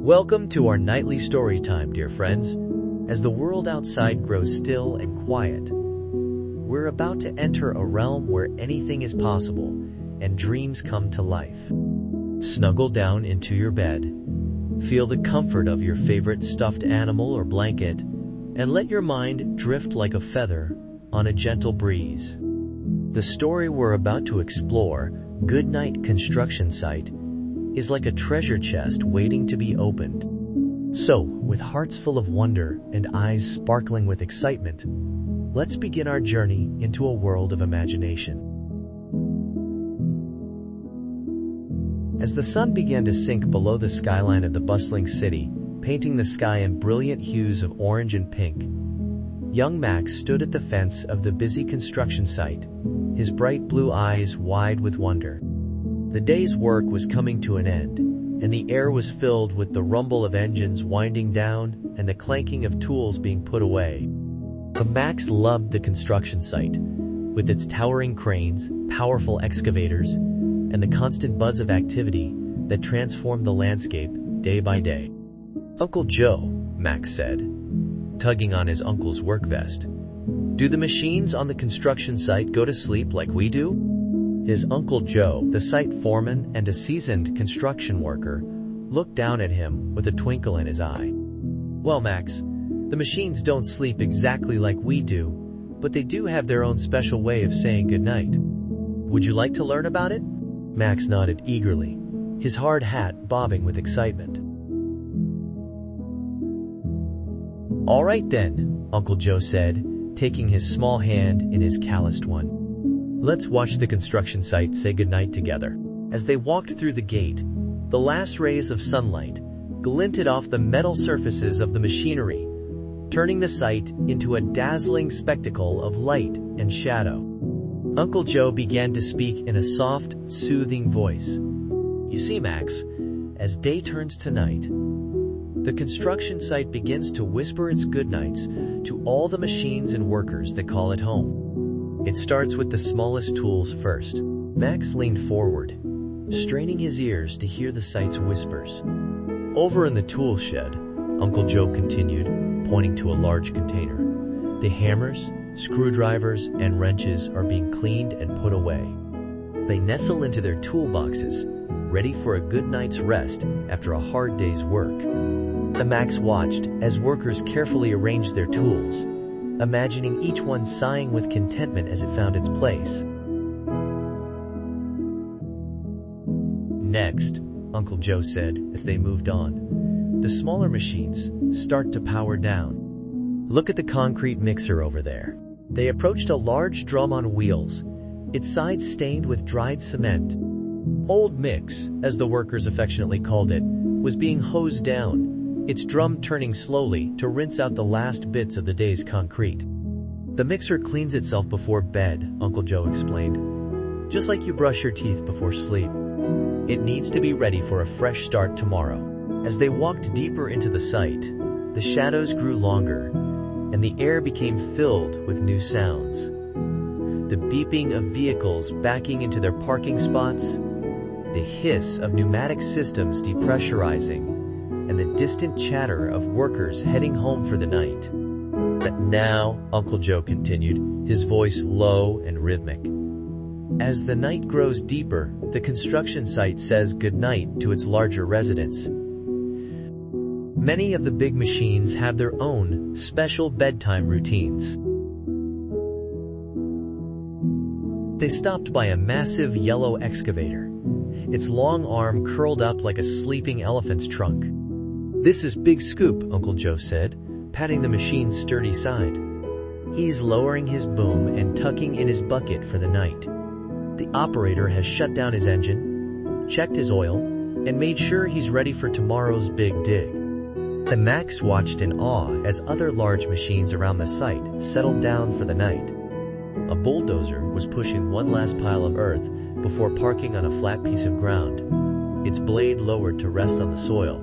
Welcome to our nightly story time, dear friends. As the world outside grows still and quiet, we're about to enter a realm where anything is possible and dreams come to life. Snuggle down into your bed, feel the comfort of your favorite stuffed animal or blanket, and let your mind drift like a feather on a gentle breeze. The story we're about to explore, Goodnight Construction Site, is like a treasure chest waiting to be opened. So, with hearts full of wonder and eyes sparkling with excitement, let's begin our journey into a world of imagination. As the sun began to sink below the skyline of the bustling city, painting the sky in brilliant hues of orange and pink, young Max stood at the fence of the busy construction site, his bright blue eyes wide with wonder. The day's work was coming to an end, and the air was filled with the rumble of engines winding down and the clanking of tools being put away. But Max loved the construction site, with its towering cranes, powerful excavators, and the constant buzz of activity that transformed the landscape day by day. "Uncle Joe," Max said, tugging on his uncle's work vest, "do the machines on the construction site go to sleep like we do?" His Uncle Joe, the site foreman and a seasoned construction worker, looked down at him with a twinkle in his eye. "Well, Max, the machines don't sleep exactly like we do, but they do have their own special way of saying goodnight. Would you like to learn about it?" Max nodded eagerly, his hard hat bobbing with excitement. "All right then," Uncle Joe said, taking his small hand in his calloused one. "Let's watch the construction site say goodnight together." As they walked through the gate, the last rays of sunlight glinted off the metal surfaces of the machinery, turning the site into a dazzling spectacle of light and shadow. Uncle Joe began to speak in a soft, soothing voice. "You see, Max, as day turns to night, the construction site begins to whisper its goodnights to all the machines and workers that call it home. It starts with the smallest tools first." Max leaned forward, straining his ears to hear the site's whispers. "Over in the tool shed," Uncle Joe continued, pointing to a large container, "the hammers, screwdrivers, and wrenches are being cleaned and put away. They nestle into their toolboxes, ready for a good night's rest after a hard day's work." Max watched as workers carefully arranged their tools, imagining each one sighing with contentment as it found its place. "Next," Uncle Joe said as they moved on, "the smaller machines start to power down. Look at the concrete mixer over there." They approached a large drum on wheels, its sides stained with dried cement. Old Mix, as the workers affectionately called it, was being hosed down, its drum turning slowly to rinse out the last bits of the day's concrete. "The mixer cleans itself before bed," Uncle Joe explained, "just like you brush your teeth before sleep. It needs to be ready for a fresh start tomorrow." As they walked deeper into the site, the shadows grew longer, and the air became filled with new sounds. The beeping of vehicles backing into their parking spots, the hiss of pneumatic systems depressurizing, and the distant chatter of workers heading home for the night. "But now," Uncle Joe continued, his voice low and rhythmic, "as the night grows deeper, the construction site says goodnight to its larger residents. Many of the big machines have their own special bedtime routines." They stopped by a massive yellow excavator, its long arm curled up like a sleeping elephant's trunk. "This is Big Scoop," Uncle Joe said, patting the machine's sturdy side. "He's lowering his boom and tucking in his bucket for the night. The operator has shut down his engine, checked his oil, and made sure he's ready for tomorrow's big dig." And Max watched in awe as other large machines around the site settled down for the night. A bulldozer was pushing one last pile of earth before parking on a flat piece of ground, its blade lowered to rest on the soil.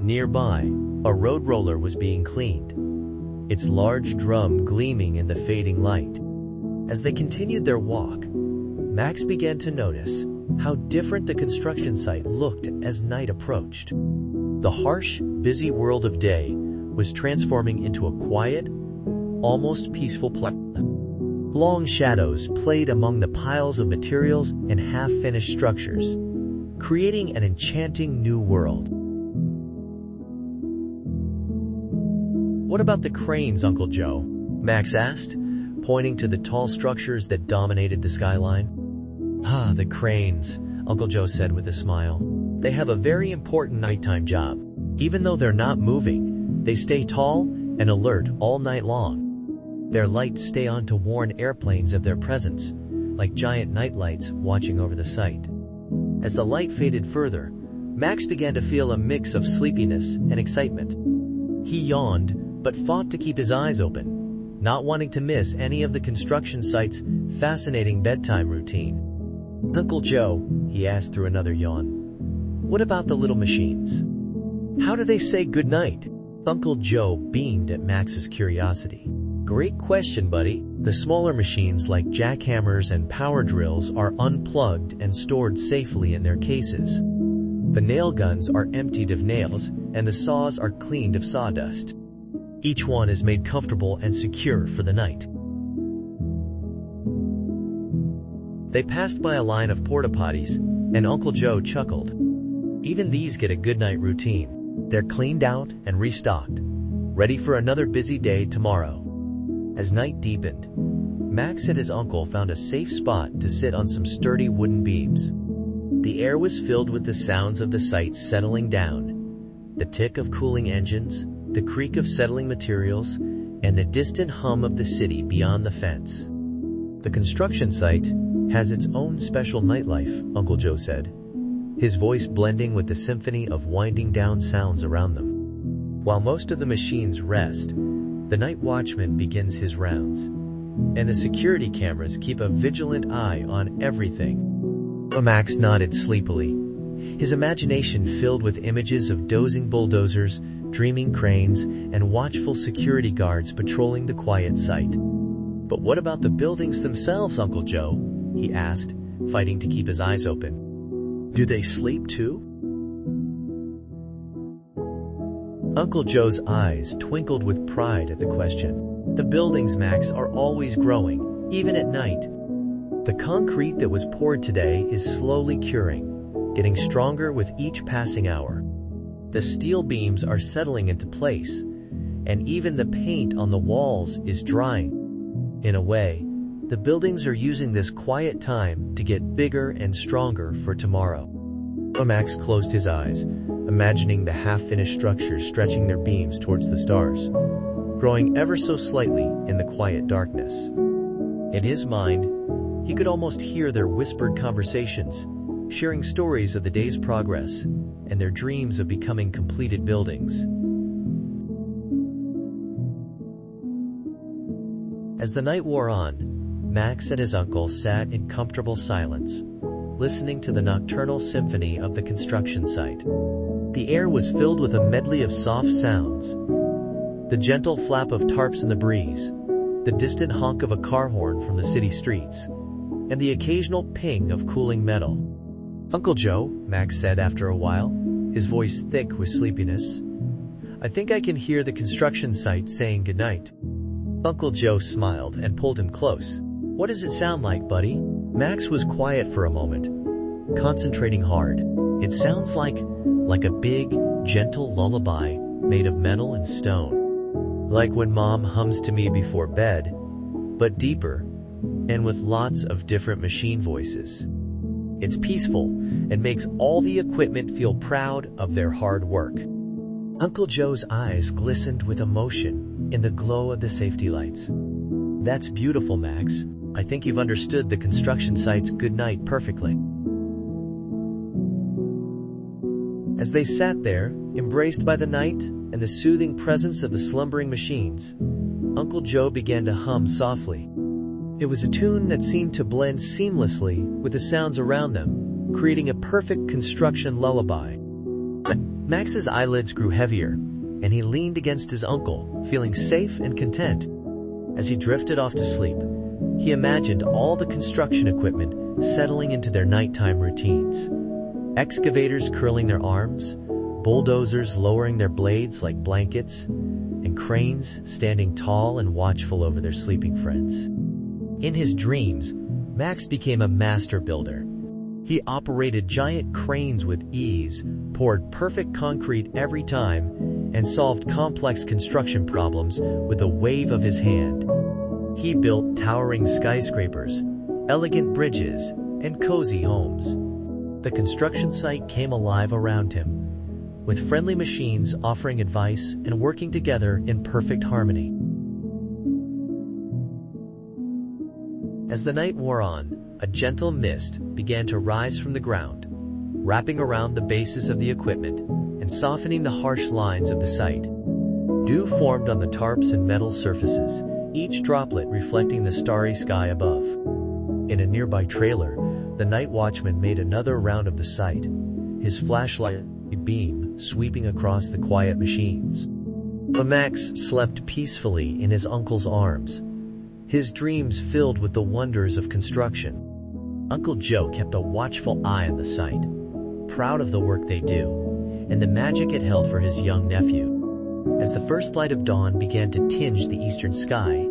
Nearby, a road roller was being cleaned, its large drum gleaming in the fading light. As they continued their walk, Max began to notice how different the construction site looked as night approached. The harsh, busy world of day was transforming into a quiet, almost peaceful place. Long shadows played among the piles of materials and half-finished structures, creating an enchanting new world. "What about the cranes, Uncle Joe?" Max asked, pointing to the tall structures that dominated the skyline. "Ah, the cranes," Uncle Joe said with a smile. "They have a very important nighttime job. Even though they're not moving, they stay tall and alert all night long. Their lights stay on to warn airplanes of their presence, like giant nightlights watching over the site." As the light faded further, Max began to feel a mix of sleepiness and excitement. He yawned, but fought to keep his eyes open, not wanting to miss any of the construction site's fascinating bedtime routine. "Uncle Joe," he asked through another yawn, "what about the little machines? How do they say goodnight?" Uncle Joe beamed at Max's curiosity. "Great question, buddy. The smaller machines like jackhammers and power drills are unplugged and stored safely in their cases. The nail guns are emptied of nails and the saws are cleaned of sawdust. Each one is made comfortable and secure for the night." They passed by a line of porta potties, and Uncle Joe chuckled. "Even these get a goodnight routine. They're cleaned out and restocked, ready for another busy day tomorrow." As night deepened, Max and his uncle found a safe spot to sit on some sturdy wooden beams. The air was filled with the sounds of the site settling down, the tick of cooling engines, the creak of settling materials, and the distant hum of the city beyond the fence. "The construction site has its own special nightlife," Uncle Joe said, his voice blending with the symphony of winding down sounds around them. "While most of the machines rest, the night watchman begins his rounds, and the security cameras keep a vigilant eye on everything." Max nodded sleepily, his imagination filled with images of dozing bulldozers, dreaming cranes, and watchful security guards patrolling the quiet site. "But what about the buildings themselves, Uncle Joe?" he asked, fighting to keep his eyes open. "Do they sleep too?" Uncle Joe's eyes twinkled with pride at the question. "The buildings, Max, are always growing, even at night. The concrete that was poured today is slowly curing, getting stronger with each passing hour. The steel beams are settling into place, and even the paint on the walls is drying. In a way, the buildings are using this quiet time to get bigger and stronger for tomorrow." Max closed his eyes, imagining the half-finished structures stretching their beams towards the stars, growing ever so slightly in the quiet darkness. In his mind, he could almost hear their whispered conversations, sharing stories of the day's progress and their dreams of becoming completed buildings. As the night wore on, Max and his uncle sat in comfortable silence, listening to the nocturnal symphony of the construction site. The air was filled with a medley of soft sounds: the gentle flap of tarps in the breeze, the distant honk of a car horn from the city streets, and the occasional ping of cooling metal. "Uncle Joe," Max said after a while, his voice thick with sleepiness, "I think I can hear the construction site saying goodnight." Uncle Joe smiled and pulled him close. "What does it sound like, buddy?" Max was quiet for a moment, concentrating hard. "It sounds like a big, gentle lullaby made of metal and stone. Like when Mom hums to me before bed, but deeper, and with lots of different machine voices. It's peaceful and makes all the equipment feel proud of their hard work." Uncle Joe's eyes glistened with emotion in the glow of the safety lights. "That's beautiful, Max. I think you've understood the construction site's goodnight perfectly." As they sat there, embraced by the night and the soothing presence of the slumbering machines, Uncle Joe began to hum softly. It was a tune that seemed to blend seamlessly with the sounds around them, creating a perfect construction lullaby. Max's eyelids grew heavier, and he leaned against his uncle, feeling safe and content. As he drifted off to sleep, he imagined all the construction equipment settling into their nighttime routines. Excavators curling their arms, bulldozers lowering their blades like blankets, and cranes standing tall and watchful over their sleeping friends. In his dreams, Max became a master builder. He operated giant cranes with ease, poured perfect concrete every time, and solved complex construction problems with a wave of his hand. He built towering skyscrapers, elegant bridges, and cozy homes. The construction site came alive around him, with friendly machines offering advice and working together in perfect harmony. As the night wore on, a gentle mist began to rise from the ground, wrapping around the bases of the equipment and softening the harsh lines of the site. Dew formed on the tarps and metal surfaces, each droplet reflecting the starry sky above. In a nearby trailer, the night watchman made another round of the site, his flashlight beam sweeping across the quiet machines. But Max slept peacefully in his uncle's arms, his dreams filled with the wonders of construction. Uncle Joe kept a watchful eye on the site, proud of the work they do, and the magic it held for his young nephew. As the first light of dawn began to tinge the eastern sky,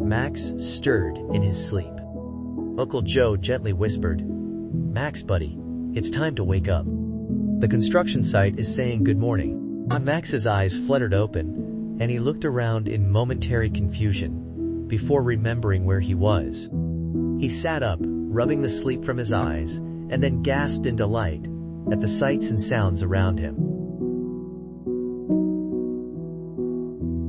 Max stirred in his sleep. Uncle Joe gently whispered, "Max, buddy, it's time to wake up. The construction site is saying good morning." Max's eyes fluttered open, and he looked around in momentary confusion before remembering where he was. He sat up, rubbing the sleep from his eyes, and then gasped in delight at the sights and sounds around him.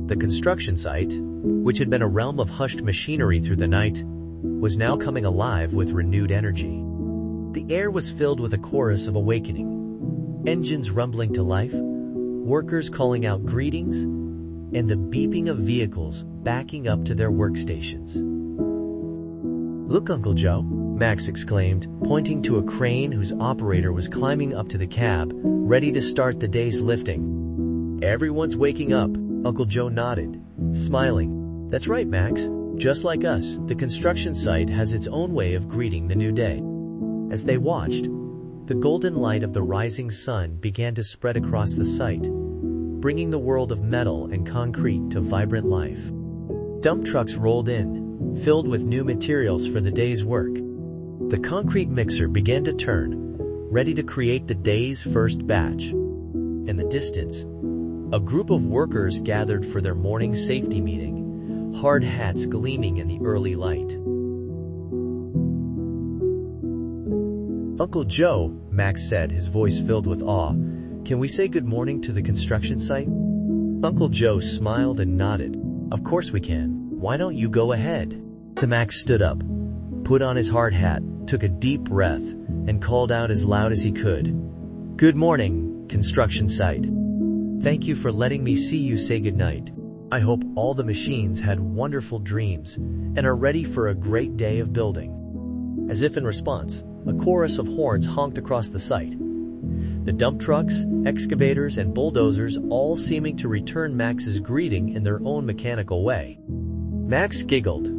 The construction site, which had been a realm of hushed machinery through the night, was now coming alive with renewed energy. The air was filled with a chorus of awakening. Engines rumbling to life, workers calling out greetings, and the beeping of vehicles backing up to their workstations. "Look, Uncle Joe," Max exclaimed, pointing to a crane whose operator was climbing up to the cab, ready to start the day's lifting. "Everyone's waking up," Uncle Joe nodded, smiling. "That's right, Max. Just like us, the construction site has its own way of greeting the new day." As they watched, the golden light of the rising sun began to spread across the site, bringing the world of metal and concrete to vibrant life. Dump trucks rolled in, filled with new materials for the day's work. The concrete mixer began to turn, ready to create the day's first batch. In the distance, a group of workers gathered for their morning safety meeting, hard hats gleaming in the early light. "Uncle Joe," Max said, his voice filled with awe, "can we say good morning to the construction site?" Uncle Joe smiled and nodded. "Of course we can. Why don't you go ahead?" The Max stood up, put on his hard hat, took a deep breath, and called out as loud as he could, "Good morning, construction site. Thank you for letting me see you say goodnight. I hope all the machines had wonderful dreams and are ready for a great day of building." As if in response, a chorus of horns honked across the site. The dump trucks, excavators, and bulldozers all seeming to return Max's greeting in their own mechanical way. Max giggled,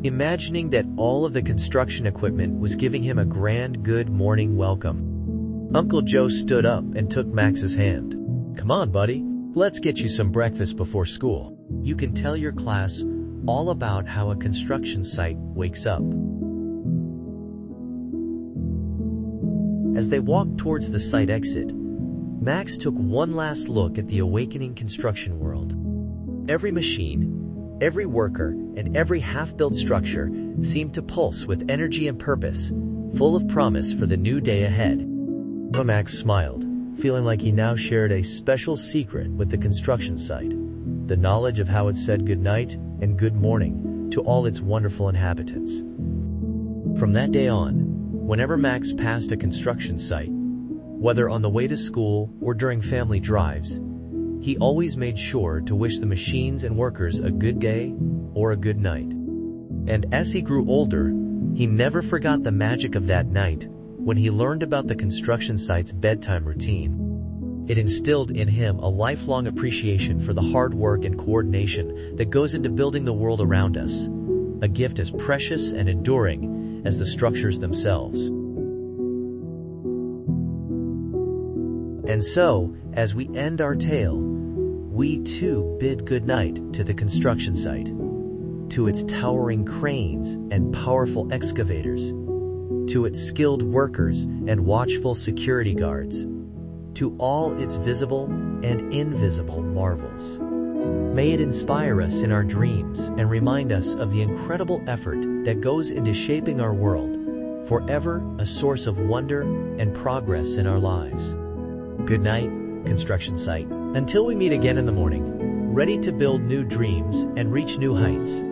imagining that all of the construction equipment was giving him a grand good morning welcome. Uncle Joe stood up and took Max's hand. "Come on, buddy. Let's get you some breakfast before school. You can tell your class all about how a construction site wakes up." As they walked towards the site exit, Max took one last look at the awakening construction world. Every machine, every worker, and every half-built structure seemed to pulse with energy and purpose, full of promise for the new day ahead. But Max smiled, feeling like he now shared a special secret with the construction site, the knowledge of how it said goodnight and good morning to all its wonderful inhabitants. From that day on, whenever Max passed a construction site, whether on the way to school or during family drives, he always made sure to wish the machines and workers a good day or a good night. And as he grew older, he never forgot the magic of that night when he learned about the construction site's bedtime routine. It instilled in him a lifelong appreciation for the hard work and coordination that goes into building the world around us, a gift as precious and enduring as the structures themselves. And so, as we end our tale, we too bid goodnight to the construction site, to its towering cranes and powerful excavators, to its skilled workers and watchful security guards, to all its visible and invisible marvels. May it inspire us in our dreams and remind us of the incredible effort that goes into shaping our world, forever a source of wonder and progress in our lives. Good night, construction site. Until we meet again in the morning, ready to build new dreams and reach new heights.